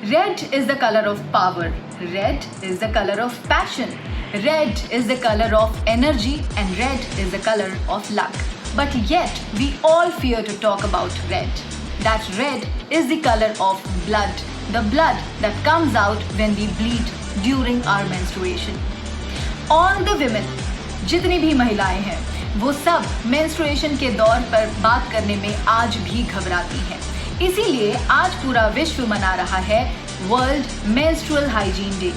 Red is the color of power. Red is the color of passion. Red is the color of energy, and red is the color of luck. But yet we all fear to talk about red. That red is the color of blood. The blood that comes out when we bleed during our menstruation. All the women, जितनी भी महिलाएं हैं, वो सब menstruation के दौर पर बात करने में आज भी घबराती हैं। इसीलिए आज पूरा विश्व मना रहा है वर्ल्ड मेंस्ट्रुअल हाइजीन डे।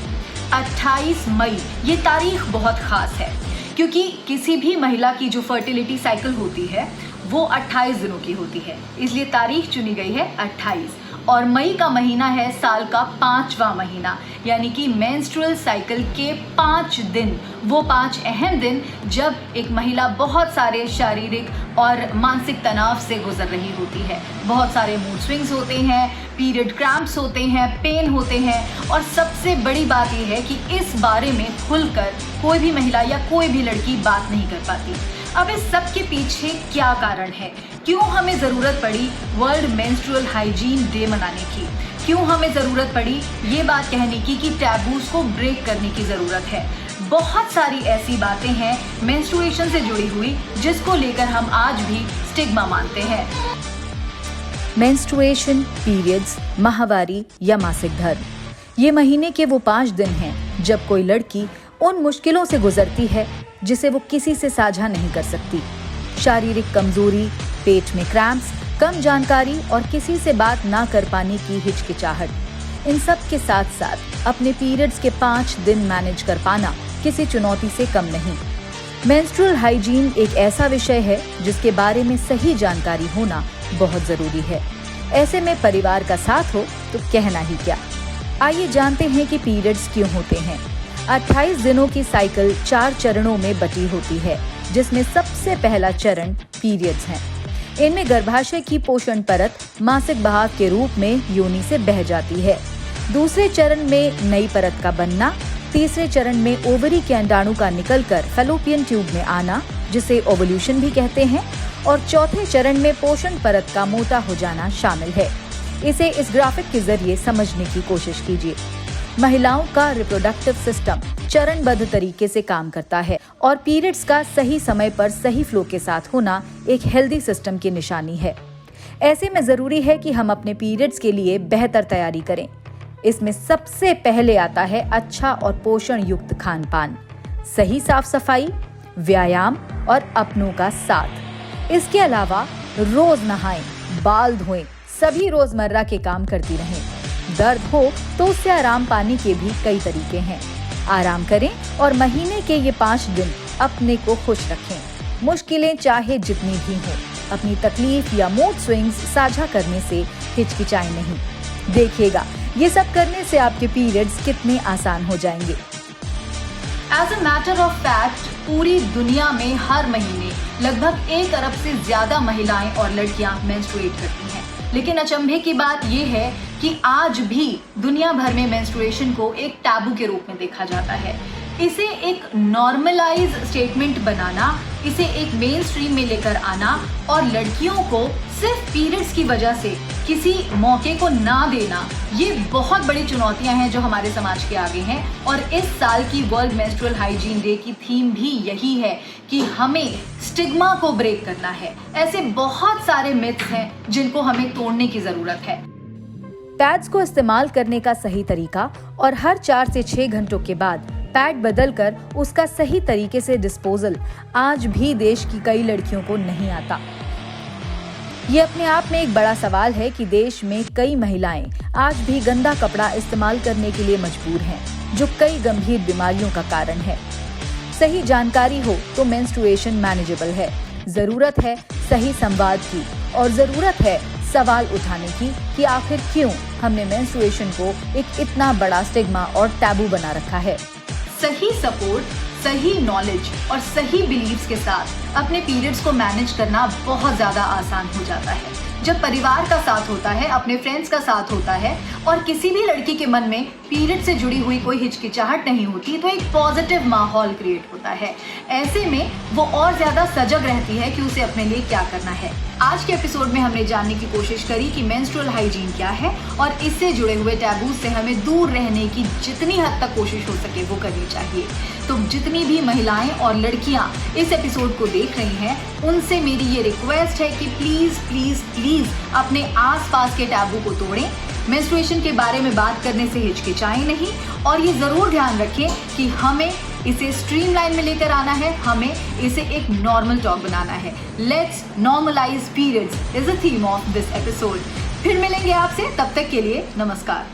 28 मई ये तारीख बहुत खास है क्योंकि किसी भी महिला की जो फर्टिलिटी साइकिल होती है वो 28 दिनों की होती है, इसलिए तारीख चुनी गई है 28। और मई का महीना है साल का 5वां महीना, यानी कि मेंस्ट्रुअल साइकिल के 5 दिन, वो 5 अहम दिन जब एक महिला बहुत सारे शारीरिक और मानसिक तनाव से गुजर रही होती है। बहुत सारे मूड स्विंग्स होते हैं, पीरियड क्रैम्प्स होते हैं, पेन होते हैं, और सबसे बड़ी बात यह है कि इस बारे में खुलकर कोई भी महिला या कोई भी लड़की बात नहीं कर पाती। अब इस सब के पीछे क्या कारण है? क्यों हमें ज़रूरत पड़ी वर्ल्ड मेंस्ट्रुअल हाइजीन डे मनाने की? क्यों हमें ज़रूरत पड़ी ये बात कहने की कि टैबूज को ब्रेक करने की ज़रूरत है? बहुत सारी ऐसी बातें हैं मेंस्ट्रुएशन से जुड़ी हुई जिसको लेकर हम आज भी स्टिग्मा मानते हैं। मेंस्ट्रुएशन, पीरियड्स, माहवारी या मासिक धर्म, ये महीने के वो 5 दिन हैं जब कोई लड़की उन मुश्किलों से गुजरती है जिसे वो किसी से साझा नहीं कर सकती। शारीरिक कमजोरी, पेट में क्रैम्प्स, कम जानकारी और किसी से बात ना कर पाने की हिचकिचाहट, इन सब के साथ साथ अपने पीरियड्स के 5 दिन मैनेज कर पाना किसी चुनौती से कम नहीं। मेंस्ट्रुअल हाइजीन एक ऐसा विषय है जिसके बारे में सही जानकारी होना बहुत जरूरी है। ऐसे में परिवार का साथ हो तो कहना ही क्या। आइए जानते हैं कि पीरियड्स क्यों होते हैं। 28 दिनों की साइकिल 4 चरणों में बटी होती है, जिसमें सबसे पहला चरण पीरियड्स हैं। इनमें गर्भाशय की पोषण परत मासिक बहाव के रूप में योनि से बह जाती है। दूसरे चरण में नई परत का बनना, तीसरे चरण में ओवरी के अंडाणु का निकलकर फैलोपियन ट्यूब में आना, जिसे ओवल्यूशन भी कहते हैं, और चौथे चरण में पोषण परत का मोटा हो जाना शामिल है। इसे इस ग्राफिक के जरिए समझने की कोशिश कीजिए। महिलाओं का रिप्रोडक्टिव सिस्टम चरणबद्ध तरीके से काम करता है और पीरियड्स का सही समय पर सही फ्लो के साथ होना एक हेल्दी सिस्टम की निशानी है। ऐसे में जरूरी है कि हम अपने पीरियड्स के लिए बेहतर तैयारी करें। इसमें सबसे पहले आता है अच्छा और पोषण युक्त खान पान, सही साफ सफाई, व्यायाम और अपनों का साथ। इसके अलावा रोज नहाएं, बाल धोएं, सभी रोजमर्रा के काम करती रहें। दर्द हो तो उससे आराम पाने के भी कई तरीके हैं। आराम करें और महीने के ये 5 दिन अपने को खुश रखें। मुश्किलें चाहे जितनी भी हों, अपनी तकलीफ या मूड स्विंग्स साझा करने से हिचकिचाएं नहीं। देखिएगा ये सब करने से आपके पीरियड्स कितने आसान हो जाएंगे। As a matter of fact पूरी दुनिया में हर महीने लगभग 1 अरब से ज्यादा महिलाएं और लड़कियां मेंस्ट्रुएट करती हैं। लेकिन अचंभे की बात यह है कि आज भी दुनिया भर में मेंस्ट्रुएशन को एक टैबू के रूप में देखा जाता है। इसे एक नॉर्मलाइज स्टेटमेंट बनाना, इसे एक मेन स्ट्रीम में लेकर आना और लड़कियों को सिर्फ पीरियड्स की वजह से किसी मौके को ना देना, ये बहुत बड़ी चुनौतियां हैं जो हमारे समाज के आगे हैं। और इस साल की वर्ल्ड मेंस्ट्रुअल हाइजीन डे की थीम भी यही है कि हमें स्टिग्मा को ब्रेक करना है। ऐसे बहुत सारे मिथ्स हैं जिनको हमें तोड़ने की जरूरत है। पैड्स को इस्तेमाल करने का सही तरीका और हर 4 से 6 घंटों के बाद पैड बदलकर उसका सही तरीके से डिस्पोजल आज भी देश की कई लड़कियों को नहीं आता। ये अपने आप में एक बड़ा सवाल है कि देश में कई महिलाएं आज भी गंदा कपड़ा इस्तेमाल करने के लिए मजबूर हैं, जो कई गंभीर बीमारियों का कारण है। सही जानकारी हो तो मेंस्ट्रुएशन मैनेजेबल है। जरूरत है सही संवाद की और जरूरत है सवाल उठाने की कि आखिर क्यों हमने मेंस्ट्रुएशन को एक इतना बड़ा स्टिग्मा और टैबू बना रखा है। सही सपोर्ट, सही नॉलेज और सही बिलीव्स के साथ अपने पीरियड्स को मैनेज करना बहुत ज्यादा आसान हो जाता है। जब परिवार का साथ होता है, अपने फ्रेंड्स का साथ होता है और किसी भी लड़की के मन में पीरियड से जुड़ी हुई कोई हिचकिचाहट नहीं होती, तो एक पॉजिटिव माहौल क्रिएट होता है। ऐसे में वो और ज्यादा सजग रहती है कि उसे अपने लिए क्या करना है। आज के एपिसोड में हमने जानने की कोशिश करी कि मेंस्ट्रुअल हाइजीन क्या है और इससे जुड़े हुए टैबू से हमें दूर रहने की जितनी हद तक कोशिश हो सके वो करनी चाहिए। तो जितनी भी महिलाएं और लड़कियां इस एपिसोड को देख रही हैं, उनसे मेरी ये रिक्वेस्ट है कि प्लीज प्लीज प्लीज अपने आसपास के टैबू को तोड़ें, मेंस्ट्रुएशन के बारे में बात करने से हिचकिचाएं नहीं और ये जरूर ध्यान रखें कि हमें इसे स्ट्रीमलाइन में लेकर आना है, हमें इसे एक नॉर्मल टॉक बनाना है। Let's normalise periods is the theme of this episode. फिर मिलेंगे आपसे, तब तक के लिए नमस्कार।